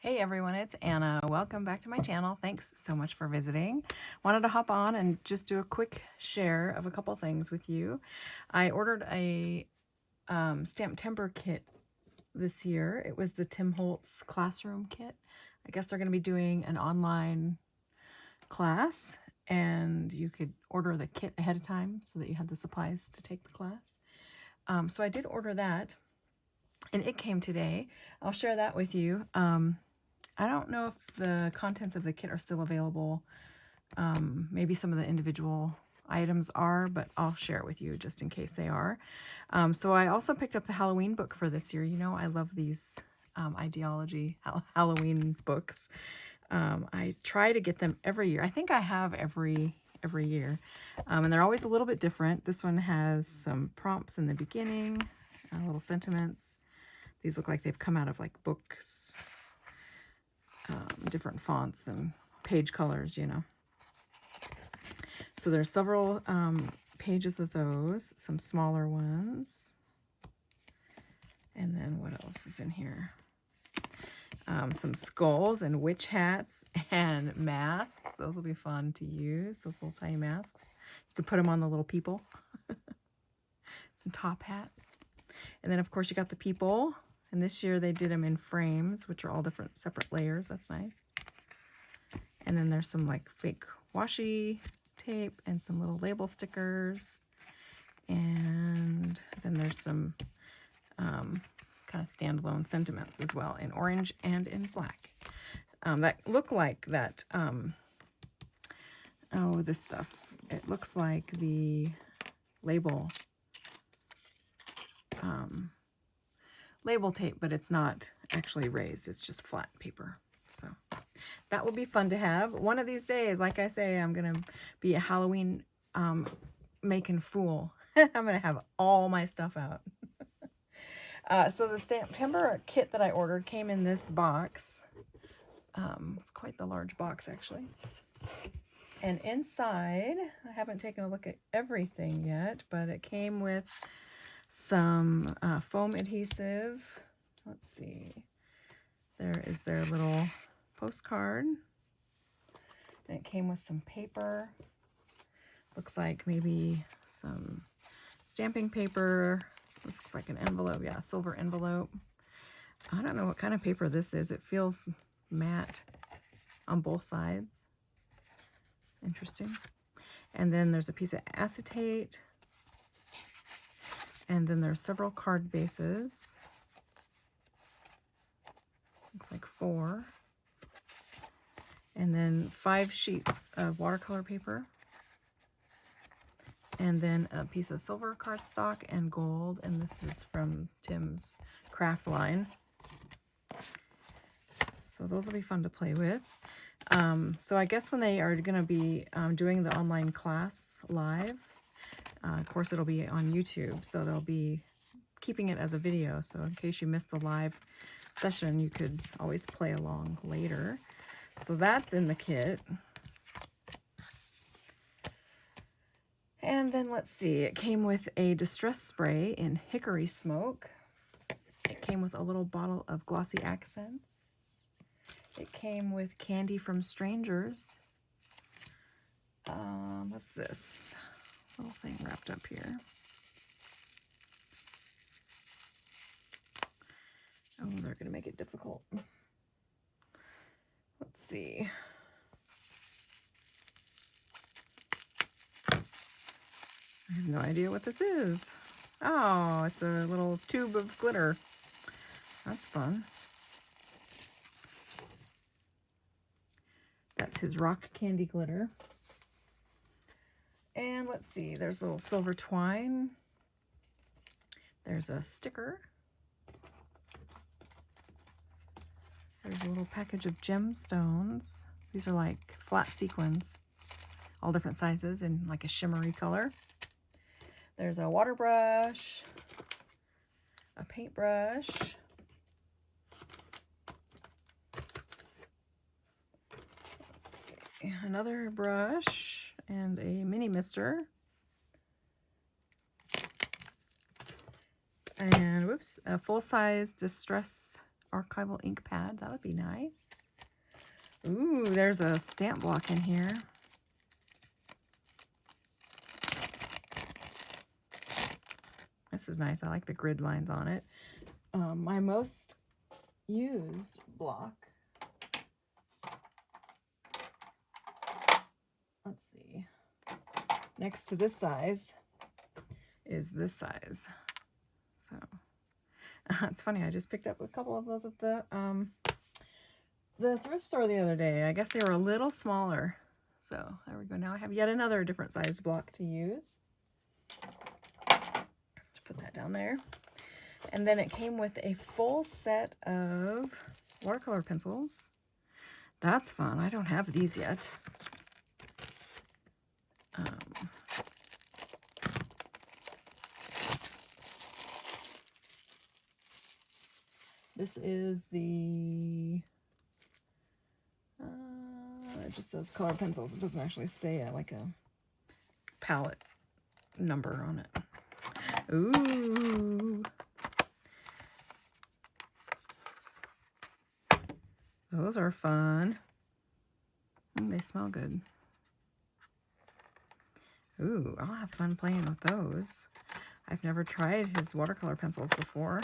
Hey everyone, it's Anna. Welcome back to my channel. Thanks so much for visiting. Wanted to hop on and just do a quick share of a couple things with you. I ordered a Stamptember kit this year. It was the Tim Holtz classroom kit. I guess they're going to be doing an online class and you could order the kit ahead of time so that you had the supplies to take the class. So I did order that and it came today. I'll share that with you. I don't know if the contents of the kit are still available. Maybe some of the individual items are, but I'll share it with you just in case they are. So I also picked up the Halloween book for this year. You know, I love these ideology Halloween books. I try to get them every year. I think I have every year. And they're always a little bit different. This one has some prompts in the beginning, little sentiments. These look like they've come out of like books. Different fonts and page colors, you know. So there's several pages of those, some smaller ones. And then what else is in here? Some skulls and witch hats and masks. Those will be fun to use, those little tiny masks. You could put them on the little people. Some top hats. And then, of course, you got the people. And this year they did them in frames, which are all different separate layers. That's nice. And then there's some like fake washi tape and some little label stickers. And then there's some kind of standalone sentiments as well in orange and in black. That look like that, oh, this stuff. It looks like the label tape, but it's not actually raised. It's just flat paper. So that will be fun to have. One of these days, like I say, I'm going to be a Halloween making fool. I'm going to have all my stuff out. So the Stamptember kit that I ordered came in this box. It's quite the large box, actually. And inside, I haven't taken a look at everything yet, but it came with some foam adhesive. Let's see. There is their little postcard. And it came with some paper. Looks like maybe some stamping paper. This looks like an envelope. Yeah, silver envelope. I don't know what kind of paper this is. It feels matte on both sides. Interesting. And then there's a piece of acetate. And then there's several card bases. Looks like 4. And then 5 sheets of watercolor paper. And then a piece of silver cardstock and gold. And this is from Tim's craft line. So those will be fun to play with. So I guess when they are going to be doing the online class live, of course, it'll be on YouTube, so they'll be keeping it as a video. So in case you missed the live session, you could always play along later. So that's in the kit. And then let's see, it came with a distress spray in hickory smoke. It came with a little bottle of glossy accents. It came with candy from strangers. What's this? Little thing wrapped up here. Oh, they're going to make it difficult. Let's see. I have no idea what this is. Oh, it's a little tube of glitter. That's fun. That's his rock candy glitter. And let's see, there's a little silver twine. There's a sticker. There's a little package of gemstones. These are like flat sequins, all different sizes in like a shimmery color. There's a water brush, a paintbrush, let's see, another brush, and a mini mister. And whoops, a full-size distress archival ink pad. That would be nice. Ooh, there's a stamp block in here. This is nice. I like the grid lines on it. My most used block. Let's see. Next to this size is this size. So it's funny. I just picked up a couple of those at the thrift store the other day. I guess they were a little smaller. So there we go. Now I have yet another different size block to use. Put that down there. And then it came with a full set of watercolor pencils. That's fun. I don't have these yet. This is the, it just says color pencils. It doesn't actually say like a palette number on it. Ooh. Those are fun. They smell good. Ooh, I'll have fun playing with those. I've never tried his watercolor pencils before.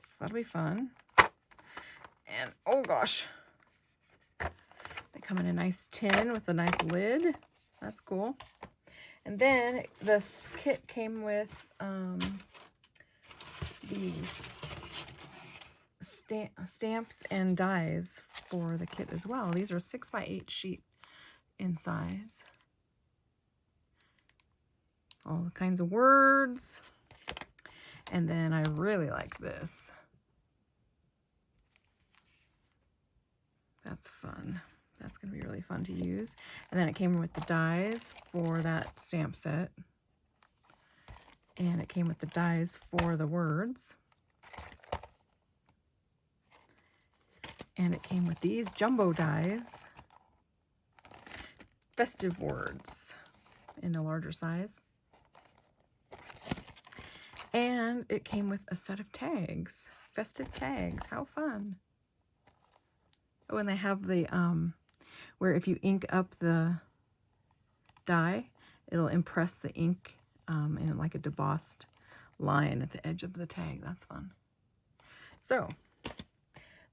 So that'll be fun. And, oh gosh. They come in a nice tin with a nice lid. That's cool. And then this kit came with these stamps and dies for the kit as well. These are 6x8 sheet in size. All kinds of words. And then I really like this. That's fun. That's going to be really fun to use. And then it came with the dies for that stamp set. And it came with the dies for the words. And it came with these jumbo dies. Festive words in a larger size. And it came with a set of tags. Festive tags. How fun. Oh, and they have the, where if you ink up the die, it'll impress the ink in like a debossed line at the edge of the tag. That's fun. So,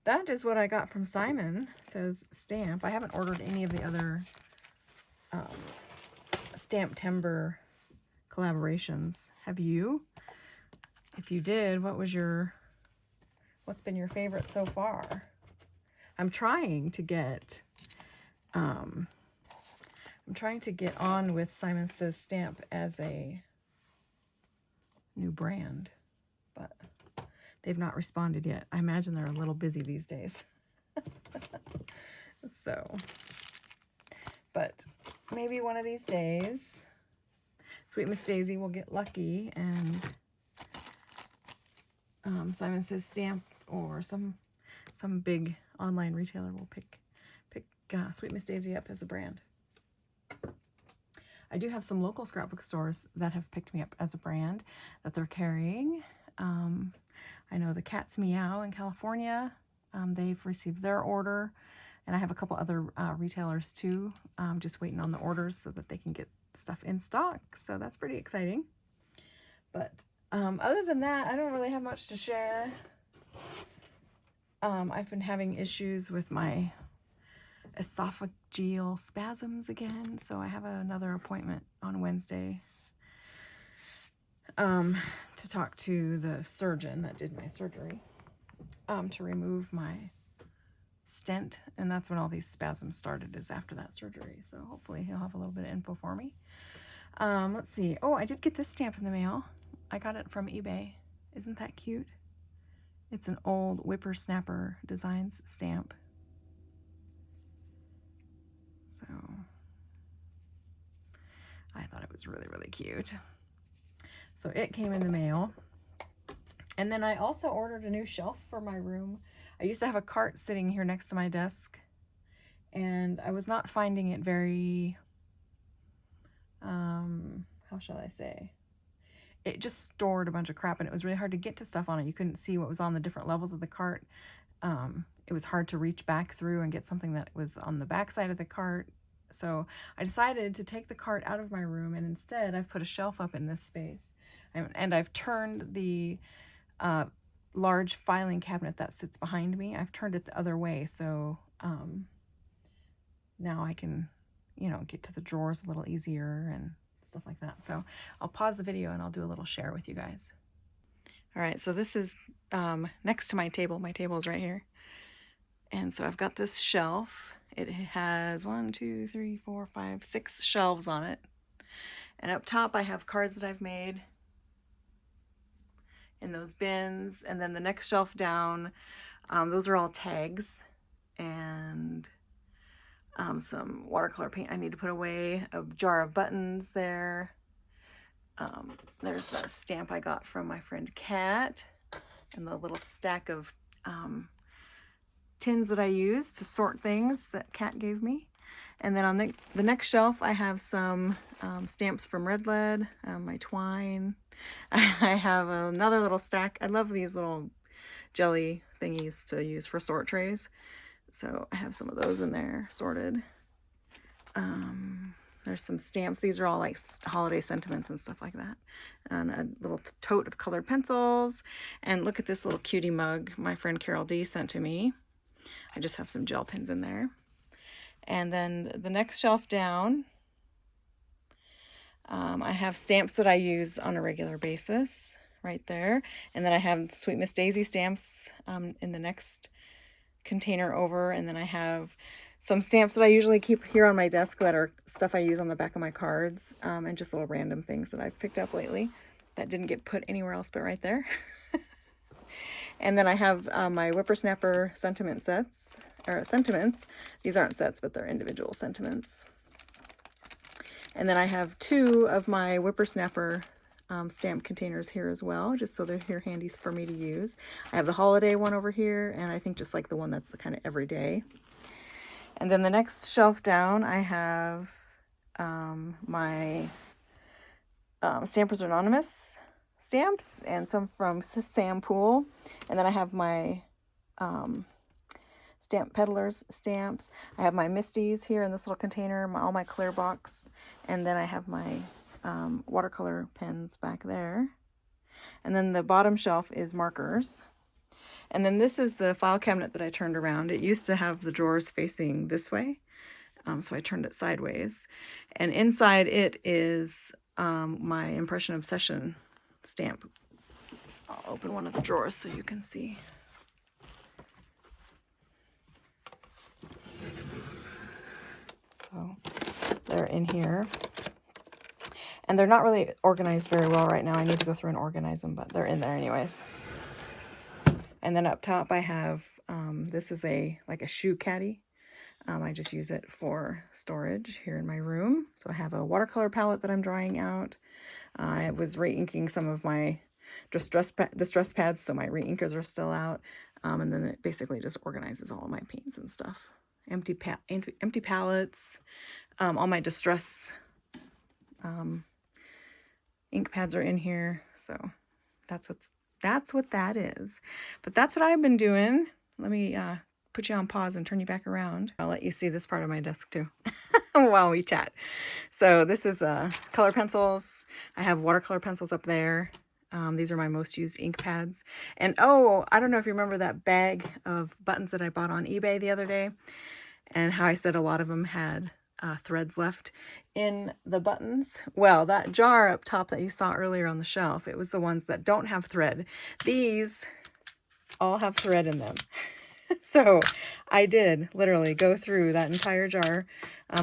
that is what I got from Simon. It says stamp. I haven't ordered any of the other Stamptember collaborations. Have you? If you did, what's been your favorite so far? I'm trying to get on with Simon Says Stamp as a new brand, but they've not responded yet. I imagine they're a little busy these days. So, but maybe one of these days, Sweet Miss Daisy will get lucky and Simon Says Stamp or some big online retailer will pick Sweet Miss Daisy up as a brand. I do have some local scrapbook stores that have picked me up as a brand that they're carrying. I know the Cat's Meow in California, they've received their order, and I have a couple other retailers too, just waiting on the orders so that they can get stuff in stock. So that's pretty exciting. But other than that, I don't really have much to share. I've been having issues with my esophageal spasms again, so I have another appointment on Wednesday to talk to the surgeon that did my surgery to remove my stent, and that's when all these spasms started, is after that surgery. So hopefully he'll have a little bit of info for me. Let's see. Oh, I did get this stamp in the mail. I got it from eBay. Isn't that cute? It's an old Whippersnapper Designs stamp. So I thought it was really, really cute. So it came in the mail. And then I also ordered a new shelf for my room. I used to have a cart sitting here next to my desk, and I was not finding it very, how shall I say? it just stored a bunch of crap, and it was really hard to get to stuff on it. You couldn't see what was on the different levels of the cart. It was hard to reach back through and get something that was on the back side of the cart. So I decided to take the cart out of my room, and instead I've put a shelf up in this space. And I've turned the large filing cabinet that sits behind me, I've turned it the other way, so now I can, you know, get to the drawers a little easier and stuff like that. So I'll pause the video and I'll do a little share with you guys. All right, so this is next to my table. My table is right here. And so I've got this shelf. It has 1, 2, 3, 4, 5, 6 shelves on it. And up top I have cards that I've made in those bins. And then the next shelf down, those are all tags and some watercolor paint I need to put away, a jar of buttons there. There's the stamp I got from my friend Kat, and the little stack of tins that I use to sort things that Kat gave me. And then on the next shelf, I have some stamps from Red Lead, my twine. I have another little stack. I love these little jelly thingies to use for sort trays. So I have some of those in there sorted. There's some stamps. These are all like holiday sentiments and stuff like that. And a little tote of colored pencils. And look at this little cutie mug my friend Carol D sent to me. I just have some gel pens in there. And then the next shelf down, I have stamps that I use on a regular basis right there. And then I have Sweet Miss Daisy stamps in the next container over. And then I have some stamps that I usually keep here on my desk that are stuff I use on the back of my cards, and just little random things that I've picked up lately that didn't get put anywhere else but right there. And then I have my Whippersnapper sentiment sets, or sentiments. These aren't sets, but they're individual sentiments. And then I have 2 of my Whippersnapper stamp containers here as well, just so they're here handy for me to use. I have the holiday one over here, and I think just like the one that's the kind of everyday. And then the next shelf down, I have my Stampers Anonymous stamps and some from Sam Pool. And then I have my Stamp Peddlers stamps. I have my Misties here in this little container, all my clear box. And then I have my watercolor pens back there. And then the bottom shelf is markers. And then this is the file cabinet that I turned around. It used to have the drawers facing this way, so I turned it sideways. And inside it is my Impression Obsession stamp. So I'll open one of the drawers so you can see. So they're in here. And they're not really organized very well right now. I need to go through and organize them, but they're in there anyways. And then up top I have, this is like a shoe caddy. I just use it for storage here in my room. So I have a watercolor palette that I'm drying out. I was re-inking some of my distress pads, so my re-inkers are still out. And then it basically just organizes all of my paints and stuff. Empty palettes, all my distress ink pads are in here. So that's what that is. But that's what I've been doing. Let me put you on pause and turn you back around. I'll let you see this part of my desk too while we chat. So this is color pencils. I have watercolor pencils up there. These are my most used ink pads. And oh, I don't know if you remember that bag of buttons that I bought on eBay the other day, and how I said a lot of them had threads left in the buttons. Well, that jar up top that you saw earlier on the shelf, it was the ones that don't have thread. These all have thread in them. So I did literally go through that entire jar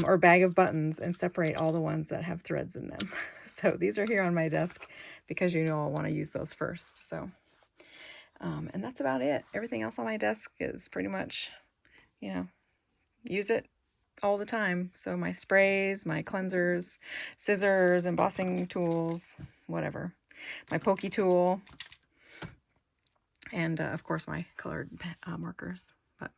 or bag of buttons and separate all the ones that have threads in them. So these are here on my desk because you know I'll want to use those first. So, and that's about it. Everything else on my desk is pretty much, you know, use it all the time. So my sprays, my cleansers, scissors, embossing tools, whatever. My pokey tool. And of course my colored markers. But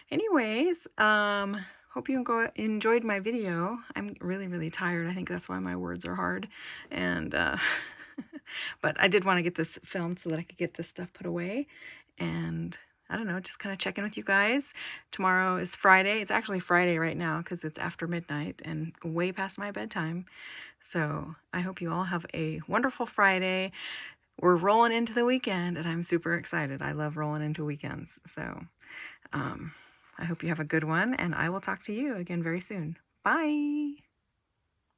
anyways, hope you enjoyed my video. I'm really, really tired. I think that's why my words are hard. And But I did want to get this filmed so that I could get this stuff put away. And I don't know, just kind of check in with you guys. Tomorrow is Friday. It's actually Friday right now because it's after midnight and way past my bedtime. So I hope you all have a wonderful Friday. We're rolling into the weekend and I'm super excited. I love rolling into weekends. So I hope you have a good one and I will talk to you again very soon. Bye.